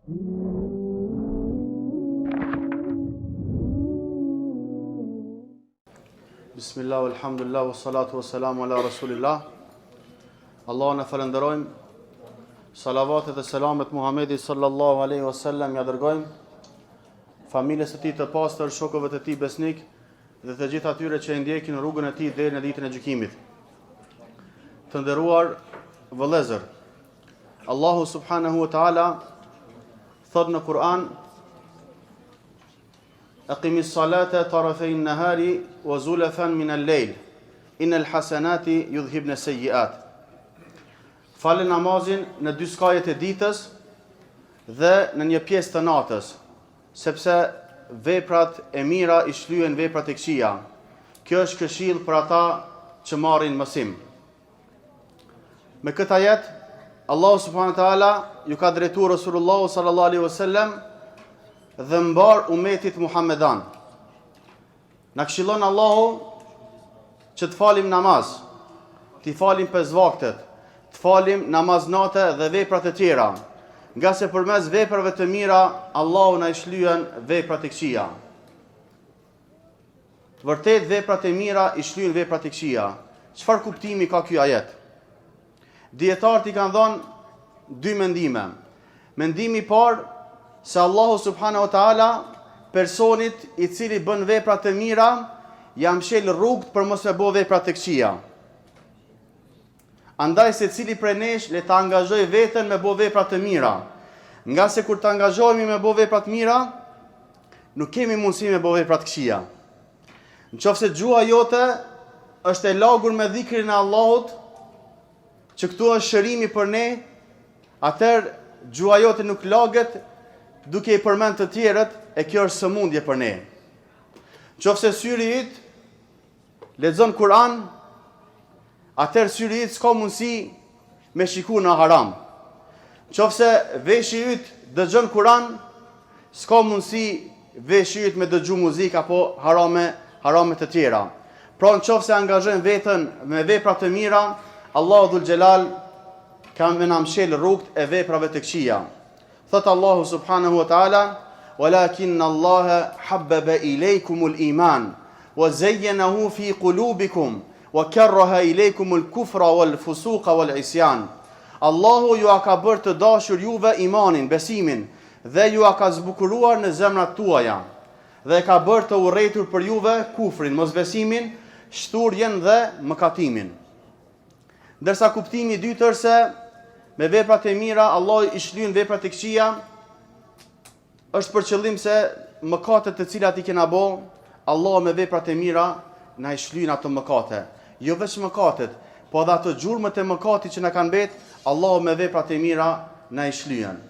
Bismillah, alhamdulillah, wassalatu wassalamu ala rasulillah. Allahun e falenderojmë. Salavatet dhe selamet Muhamedit sallallahu alaihi wasallam ja dërgojmë familjes së tij të pastër, shokëve të tij besnik dhe të gjithë atyre që e ndjekin rrugën e tij deri në ditën e gjykimit. Të nderuar vëllezër, Allahu subhanahu wa taala thot në Kur'an: Aqimis salata tarafay an-nahari wa zulafan min al-layl innal hasanati yudhhibna as-sayyi'at. Falë namazin në dy skajet e ditës dhe në një pjesë të natës, sepse veprat e mira i shlyen veprat e këqija. Kjo është këshill për ata që marrin mësim. Me këtë ajet, Allahu subhanahu wa taala ju ka drejtuar Rasulullahu sallallahu alaihi wasallam dhe mbar umetit Muhammedan. Na këshillon Allahu që të falim namaz, të falim 5 vaktet, të falim namaz nate dhe veprat e tjera, nga se përmes veprave të mira Allahu na i shlyen veprat e këqija. Vërtet veprat e mira i shlyen veprat e këqija. Çfarë kuptimi ka ky ajet? Dietarët i kanë dhënë 2 mendime. Mendimi i parë se Allahu subhanahu wa taala personit i cili bën vepra të mira ja mshel rrugët për mos me bë vepra të këqija. Andaj se cili prej nesh le të angazhoj veten me bë vepra të mira. Nga se kur të angazhohemi me bë vepra të mira, nuk kemi mundësi me bë vepra të këqija. Nëse gjua jote është e lagur me dhikrin e Allahut, që këtu është shërimi për ne, atëherë gjua jote nuk laget duke i përmend të tjerët, e kjo është sëmundje për ne. Nëse syri yt lexon Kur'an, atëherë syri yt s'ka mundësi me shiku në haram. Nëse veshi yt dëgjon Kur'an, s'ka mundësi veshi yt me dëgju muzikë apo harame të tjera. Pra nëse angazhojmë veten me vepra të mira, Allahu dhul xhelal ka më na mshel rrugët e veprave të këqija. Thot Allahu subhanahu wa ta'ala: "Walakinna Allaha habbaba ilaykumul iman wa zayyanahu fi qulubikum wa karraha ilaykumul kufra wal fusuqa wal isyan." Allahu ju ka bërë të dashur juve imanin, besimin, dhe ju ka zbukuruar në zemrat tuaja, dhe ka bërë të urrëtur për juve kufrin, mosbesimin, shturjen dhe mëkatimin. Ndërsa kuptimi i dytë është se me veprat e mira Allah i shlyen veprat e këqija, është për qëllim se mëkatet të cilat i kena bë, Allah me veprat e mira na i shlyen ato mëkate. Jo vetëm mëkatet, po edhe ato gjurmët e mëkatit që na kanë mbet, Allah me veprat e mira na i shlyen.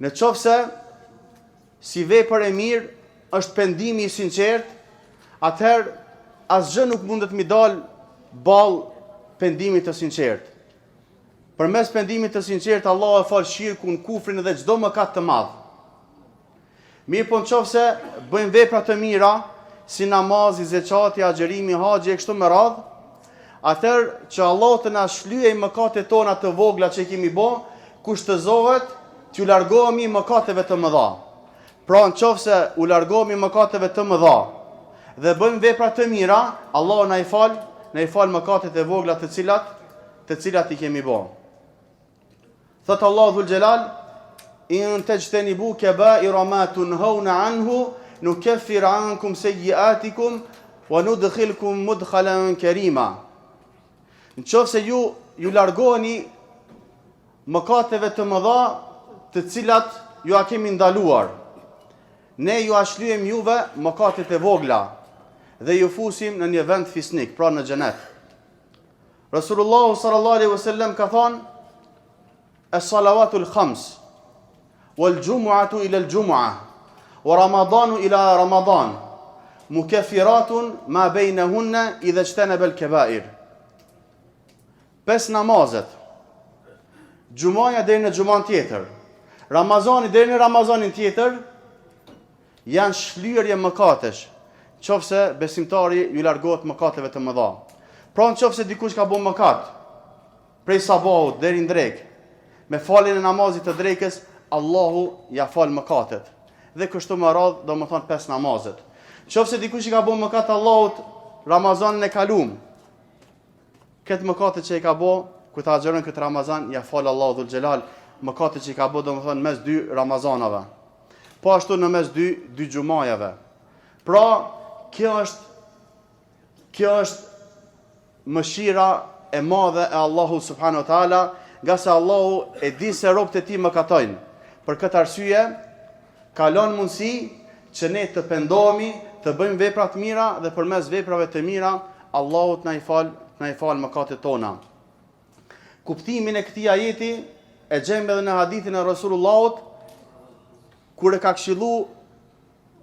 Në qofse si vepër e mirë është pendimi i sinqert, atëherë asgjë nuk mundet mi dal ball pendimit të sinqert. Përmes pendimit të sinqert Allah e fal shirkun, kufrin dhe çdo mëkat të madh. Mirë po nëse bëjmë vepra të mira, si namazi, zeqati, agjerimi, haxhi e kështu me radhë, atëherë që Allah të na shlyej mëkatet tona të vogla që kemi bë, kushtëzohet t'ju largohemi mëkateve të mëdha. Pra nëse u largohemi mëkateve të mëdha dhe bëjmë vepra të mira, Allah na i fal mëkatet e vogla të cilat i kemi bë. Thot Allahu dhul xhelal: "In tajtanibu kaba'ira ma tunhauna anhu nukaffir ankum sayyi'atikum wa nudkhilkum mudkhalan karima." Nëse ju largoheni mëkateve të mëdha të cilat ju a kemi ndaluar, ne ju a shlyem juve mëkatet e vogla dhe ju fusim në një vend fisnik, pra në xhenet. Rasulullah sallallahu alaihi wasallam ka thënë: "Es-salawatul khams wal jumu'atu ila al-jumu'ah wa ramadanu ila ramadan mukaffiratun ma bainahunna idha ijtanaba al-kaba'ir." 5 namazet, Gjumaja deri në Gjuman tjetër, Ramazani deri në Ramazanin tjetër, janë shlyerje mëkatesh, qofse besimtari ju largohet mëkateve të mëdha. Pra nëse dikush ka bën mëkat prej sabahut deri në drekë, me faljen e namazit të drekës, Allahu ja fal mëkatet. Dhe kështu më radh, domethënë 5 namazet. Nëse dikush i ka bën mëkat Allahut Ramazanin e kalum, këtë mëkatet që i ka bën, kur ta xheron këtë Ramazan, ja fal Allahu dhul xhelal mëkatet që i ka bën, domethënë mes 2 Ramazanave. Po ashtu në mes 2 xhumajave. Pra, kjo është mëshira e madhe e Allahu subhanahu wa taala, nga se Allahu e di se robët e tij mëkatojnë. Për këtë arsye, ka lënë mundësi që ne të pendohemi, të bëjmë vepra të mira dhe përmes veprave të mira Allahu na i fal mëkatet tona. Kuptimin e këtij ajeti e gjejmë edhe në hadithin e Rasulullahut, kur e ka këshillu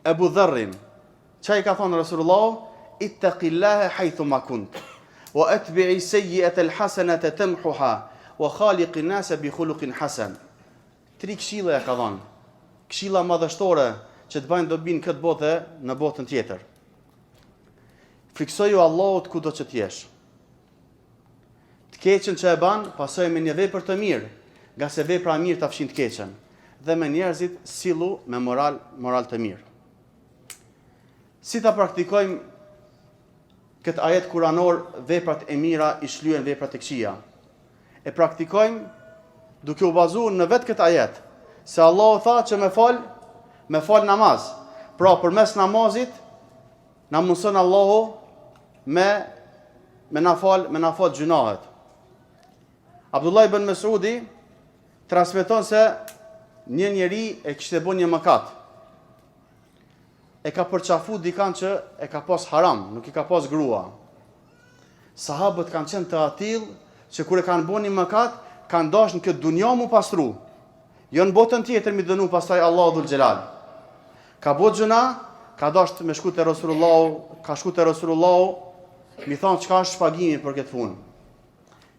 Ebu Dharrin. Çfarë i ka thënë Rasulullahu? Ittaqillaha haythu ma kunt, wa atbi'i sayyi'ata al-hasanata tamhuha, wa khaliqin nasa bi khuluqin hasan. 3 këshilla ka dhënë. Këshilla madhështore që të bëjnë dobi në këtë botë në botën tjetër. Friksoju Allahut kudo që të jesh. Të keqen që e ban, pasoj me një vepër të mirë, nga se vepra e mirë ta fshin të keqen, dhe me njerëzit sillu me moral të mirë. Si ta praktikojmë këtë ajet kuranor, veprat e mira i shlyen veprat e këqija? E praktikojmë duke u bazuar në vetë këtë ajet, se Allahu tha që me fal namaz. Pra, përmes namazit na mëson Allahu me na fal gjunahet. Abdullah ibn Mesudi transmeton se një njeri e kishte bën një mëkat. E ka përqafu dikan që e ka pas haram, nuk i ka pas grua. Sahabët kanë qenë të atill që kur e kanë bën një mëkat, kanë dashur në këtë dunjë mu pastru. Jo në botën tjetër mi dënu pastaj Allahu dhul xhelal. Ka bot gjuna, ka dashur me shku te Rasulullahu, ka shku te Rasulullahu, mi thonë çka është shpagimi për këtë punë.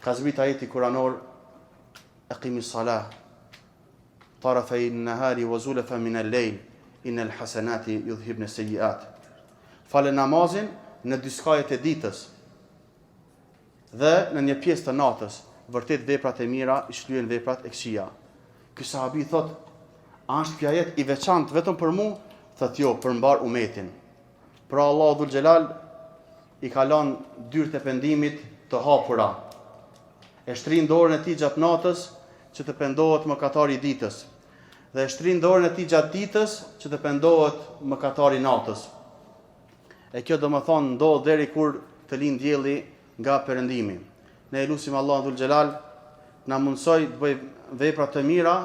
Ka zbrit ajeti kuranor, aqimis salah tarafay an-nahari wa zulfa min al-layl innal hasanati yudhhibna as-sayyi'at. Falë namazin në dy skajet e ditës dhe në një pjesë të natës. Vërtet veprat e mira i shlyen veprat e këqija. Ky sahabi thot, a është kjo ajet i veçantë vetëm për mua? Thot jo, për mbar umetin. Pra Allahu dhul xhelal i ka lënë dyert e pendimit të hapura. E shtrin dorën e tij gjatë natës që të pendohet mëkatari i ditës. Dhe e shtrin dorën e tij gjatë ditës që të pendohet mëkatari i natës. E kjo domethënë ndodh deri kur të lind dielli nga perëndimi. Ne lutim Allahun dhul xhelal na mundsoj të bëjmë vepra të mira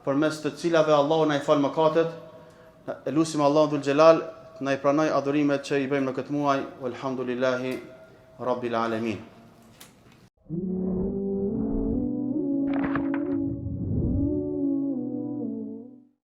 përmes të cilave Allahu na i fal mëkatet. Lutim Allahun dhul xhelal na i pranoj adhurimet që i bëjmë në këtë muaj. Walhamdulillahi rabbil alamin.